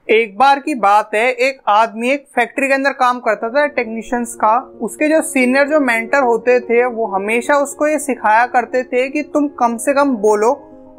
एक बार की बात है, एक आदमी एक फैक्ट्री के अंदर काम करता था टेक्नीशियंस का। उसके जो सीनियर जो मेंटर होते थे वो हमेशा उसको ये सिखाया करते थे कि तुम कम से कम बोलो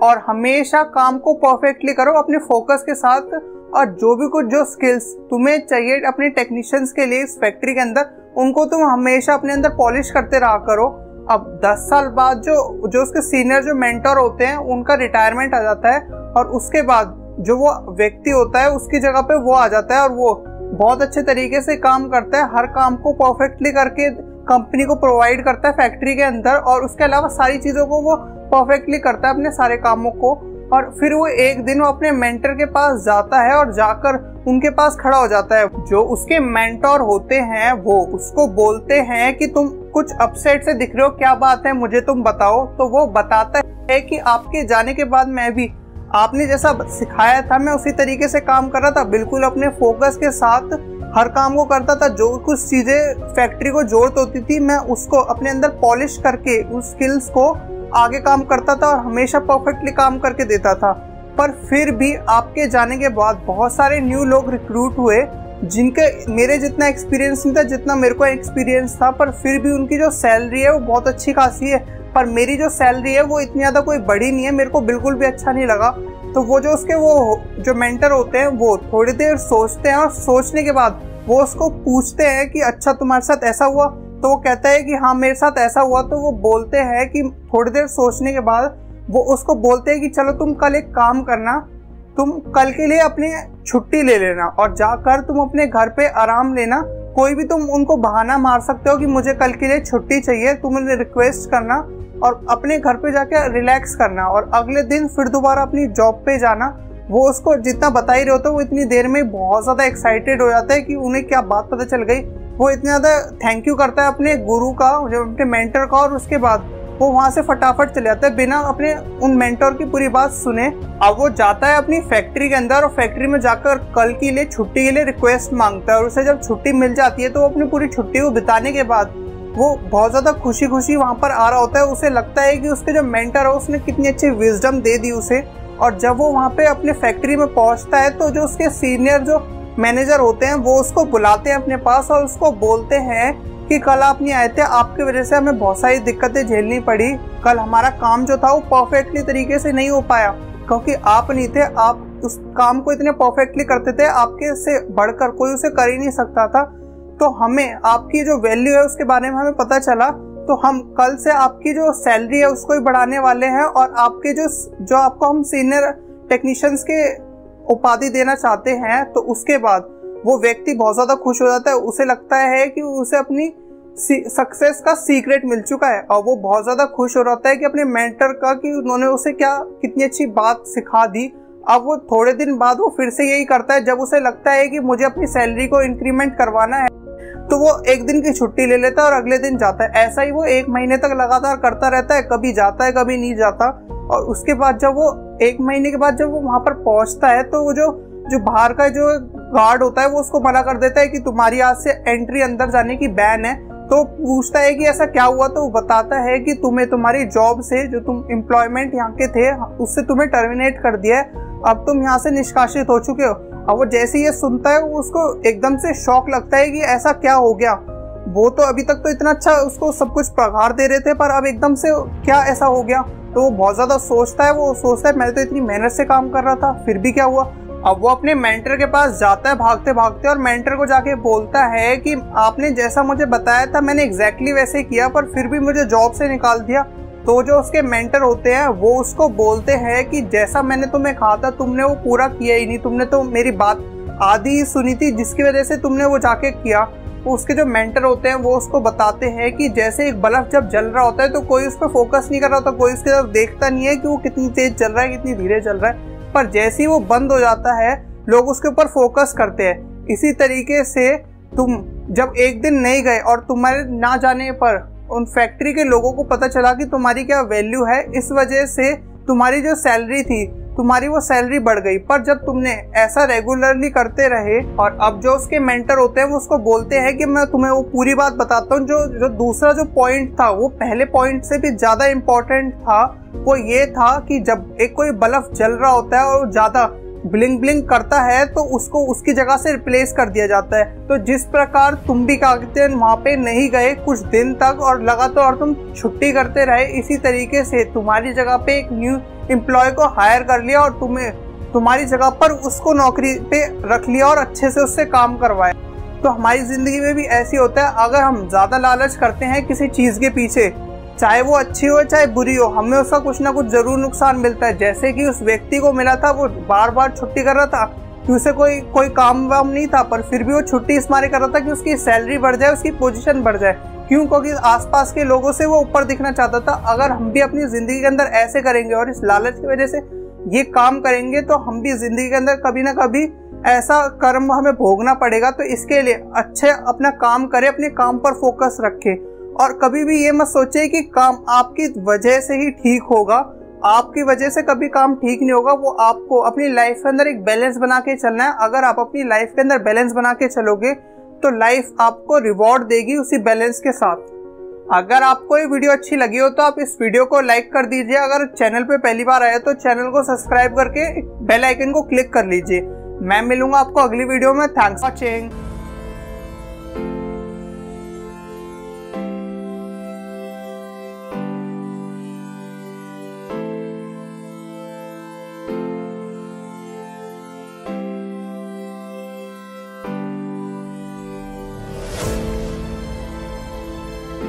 और हमेशा काम को परफेक्टली करो अपने फोकस के साथ, और जो भी कुछ जो स्किल्स तुम्हें चाहिए अपने टेक्नीशियंस के लिए इस फैक्ट्री के अंदर, उनको तुम हमेशा अपने अंदर पॉलिश करते रहा करो। अब 10 साल बाद जो उसके सीनियर जो मेंटर होते हैं उनका रिटायरमेंट आ जाता है, और उसके बाद जो वो व्यक्ति होता है उसकी जगह पे वो आ जाता है और वो बहुत अच्छे तरीके से काम करता है, हर काम को परफेक्टली करके कंपनी को प्रोवाइड करता है फैक्ट्री के अंदर, और उसके अलावा सारी चीज़ों को वो परफेक्टली करता है अपने सारे कामों को। और फिर वो एक दिन वो अपने मेंटर के पास जाता है और जाकर उनके पास खड़ा हो जाता है। जो उसके मेंटर होते हैं वो उसको बोलते हैं कि तुम कुछ अपसेट से दिख रहे हो, क्या बात है मुझे तुम बताओ। तो वो बताता है कि आपके जाने के बाद मैं भी आपने जैसा सिखाया था मैं उसी तरीके से काम कर रहा था, बिल्कुल अपने फोकस के साथ हर काम को करता था। जो कुछ चीज़ें फैक्ट्री को जरूरत होती थी मैं उसको अपने अंदर पॉलिश करके उस स्किल्स को आगे काम करता था और हमेशा परफेक्टली काम करके देता था। पर फिर भी आपके जाने के बाद बहुत सारे न्यू लोग रिक्रूट हुए जिनके मेरे जितना एक्सपीरियंस नहीं था जितना मेरे को एक्सपीरियंस था, पर फिर भी उनकी जो सैलरी है वो बहुत अच्छी खासी है। पर मेरी जो सैलरी है वो इतनी ज़्यादा कोई बड़ी नहीं है, मेरे को बिल्कुल भी अच्छा नहीं लगा। तो वो जो उसके वो जो मेंटर होते हैं वो थोड़ी देर सोचते हैं, और सोचने के बाद वो उसको पूछते हैं कि अच्छा तुम्हारे साथ ऐसा हुआ, तो वो कहता है कि हाँ मेरे साथ ऐसा हुआ। तो वो बोलते हैं कि थोड़ी देर सोचने के बाद वो उसको बोलते हैं कि चलो तुम कल एक काम करना, तुम कल के लिए अपनी छुट्टी ले लेना और जाकर तुम अपने घर पे आराम लेना। कोई भी तुम उनको बहाना मार सकते हो कि मुझे कल के लिए छुट्टी चाहिए, तुम उन्हें रिक्वेस्ट करना और अपने घर पे जाके रिलैक्स करना, और अगले दिन फिर दोबारा अपनी जॉब पे जाना। वो उसको जितना बता ही रहे होते वो इतनी देर में बहुत ज़्यादा एक्साइटेड हो जाता है कि उन्हें क्या बात पता चल गई। वो इतना ज़्यादा थैंक यू करता है अपने गुरु का, जो अपने मेंटर का, और उसके बाद वो वहाँ से फटाफट चले जाता है बिना अपने उन मेंटर की पूरी बात सुने। अब वो जाता है अपनी फैक्ट्री के अंदर और फैक्ट्री में जाकर कल के लिए छुट्टी के लिए रिक्वेस्ट मांगता है, और उसे जब छुट्टी मिल जाती है तो वो अपनी पूरी छुट्टी को बिताने के बाद वो बहुत ज़्यादा खुशी खुशी वहाँ पर आ रहा होता है। उसे लगता है कि उसके जो मेंटर है उसने कितनी अच्छी विजडम दे दी उसे। और जब वो वहाँ पे अपने फैक्ट्री में पहुँचता है तो जो उसके सीनियर जो मैनेजर होते हैं वो उसको बुलाते हैं अपने पास और उसको बोलते हैं कि कल आप नहीं आए थे, आपकी वजह से हमें बहुत सारी दिक्कतें झेलनी पड़ी। कल हमारा काम जो था वो परफेक्टली तरीके से नहीं हो पाया क्योंकि आप नहीं थे, आप उस काम को इतने परफेक्टली करते थे, आपके से बढ़कर कोई उसे कर ही नहीं सकता था। तो हमें आपकी जो वैल्यू है उसके बारे में हमें पता चला, तो हम कल से आपकी जो सैलरी है उसको ही बढ़ाने वाले हैं और आपके जो आपको हम सीनियर टेक्नीशियंस के उपाधि देना चाहते हैं। तो उसके बाद वो व्यक्ति बहुत ज़्यादा खुश हो जाता है, उसे लगता है कि उसे अपनी सक्सेस का सीक्रेट मिल चुका है, और वो बहुत ज़्यादा खुश हो जाता है कि अपने मेंटर का कि उन्होंने उसे क्या कितनी अच्छी बात सिखा दी। अब वो थोड़े दिन बाद वो फिर से यही करता है, जब उसे लगता है कि मुझे अपनी सैलरी को इंक्रीमेंट करवाना है तो वो एक दिन की छुट्टी ले लेता है और अगले दिन जाता है। ऐसा ही वो 1 महीने तक लगातार करता रहता है, कभी जाता है कभी नहीं जाता। और उसके बाद जब वो 1 महीने के बाद जब वो वहाँ पर पहुँचता है तो वो जो बाहर का जो गार्ड होता है वो उसको मना कर देता है कि तुम्हारी आज से एंट्री अंदर जाने की बैन है। तो पूछता है कि ऐसा क्या हुआ, तो वो बताता है कि तुम्हें तुम्हारी जॉब से जो तुम एम्प्लॉयमेंट यहाँ के थे उससे तुम्हें टर्मिनेट कर दिया है, अब तुम यहाँ से निष्कासित हो चुके हो। अब वो जैसे ये सुनता है वो उसको एकदम से शॉक लगता है कि ऐसा क्या हो गया। वो तो अभी तक तो इतना अच्छा उसको सब कुछ पगार दे रहे थे, पर अब एकदम से क्या ऐसा हो गया। तो वो बहुत ज़्यादा सोचता है, वो सोचता है मैं तो इतनी मेहनत से काम कर रहा था फिर भी क्या हुआ। अब वो अपने मेंटर के पास जाता है भागते भागते और मेंटर को जाके बोलता है कि आपने जैसा मुझे बताया था मैंने एग्जैक्टली वैसे ही किया, पर फिर भी मुझे जॉब से निकाल दिया। तो जो उसके मेंटर होते हैं वो उसको बोलते हैं कि जैसा मैंने तुम्हें कहा था तुमने वो पूरा किया ही नहीं, तुमने तो मेरी बात आधी ही सुनी थी जिसकी वजह से तुमने वो जाके किया। तो उसके जो मेंटर होते हैं वो उसको बताते हैं कि जैसे एक बल्ब जब जल रहा होता है तो कोई उस पर फोकस नहीं कर रहा होता, कोई उसकी तरफ देखता नहीं है कि वो कितनी तेज चल रहा है कितनी धीरे चल रहा है, पर जैसे ही वो बंद हो जाता है लोग उसके ऊपर फोकस करते हैं। इसी तरीके से तुम जब एक दिन नहीं गए और तुम्हारे ना जाने पर उन फैक्ट्री के लोगों को पता चला कि तुम्हारी क्या वैल्यू है, इस वजह से तुम्हारी जो सैलरी थी तुम्हारी वो सैलरी बढ़ गई। पर जब तुमने ऐसा रेगुलरली करते रहे, और अब जो उसके मेंटर होते हैं वो उसको बोलते हैं कि मैं तुम्हें वो पूरी बात बताता हूँ, जो दूसरा जो पॉइंट था वो पहले पॉइंट से भी ज़्यादा इम्पोर्टेंट था। वो ये था कि जब एक कोई बल्ब जल रहा होता है और ज़्यादा ब्लिंक ब्लिंक करता है तो उसको उसकी जगह से रिप्लेस कर दिया जाता है। तो जिस प्रकार तुम भी क्या कहते हैं वहाँ पे नहीं गए कुछ दिन तक और लगातार तुम छुट्टी करते रहे, इसी तरीके से तुम्हारी जगह पे एक न्यू एम्प्लॉय को हायर कर लिया और तुम्हारी जगह पर उसको नौकरी पे रख लिया और अच्छे से उससे काम करवाया। तो हमारी ज़िंदगी में भी ऐसी होता है, अगर हम ज़्यादा लालच करते हैं किसी चीज़ के पीछे, चाहे वो अच्छी हो चाहे बुरी हो, हमें उसका कुछ ना कुछ ज़रूर नुकसान मिलता है। जैसे कि उस व्यक्ति को मिला था, वो बार बार छुट्टी कर रहा था कि उसे कोई काम वाम नहीं था, पर फिर भी वो छुट्टी इस मारे कर रहा था कि उसकी सैलरी बढ़ जाए, उसकी पोजीशन बढ़ जाए। क्यों? क्योंकि आसपास के लोगों से वो ऊपर दिखना चाहता था। अगर हम भी अपनी ज़िंदगी के अंदर ऐसे करेंगे और इस लालच की वजह से ये काम करेंगे तो हम भी ज़िंदगी के अंदर कभी ना कभी ऐसा कर्म हमें भोगना पड़ेगा। तो इसके लिए अच्छे अपना काम करें, अपने काम पर फोकस रखें और कभी भी ये मत सोचे कि काम आपकी वजह से ही ठीक होगा। आपकी वजह से कभी काम ठीक नहीं होगा। वो आपको अपनी लाइफ के अंदर एक बैलेंस बना के चलना है। अगर आप अपनी लाइफ के अंदर बैलेंस बना के चलोगे तो लाइफ आपको रिवॉर्ड देगी उसी बैलेंस के साथ। अगर आपको ये वीडियो अच्छी लगी हो तो आप इस वीडियो को लाइक कर दीजिए। अगर चैनल पे पहली बार आए तो चैनल को सब्सक्राइब करके बेल आइकन को क्लिक कर लीजिए। मैं मिलूंगा आपको अगली वीडियो में। Thanks for watching.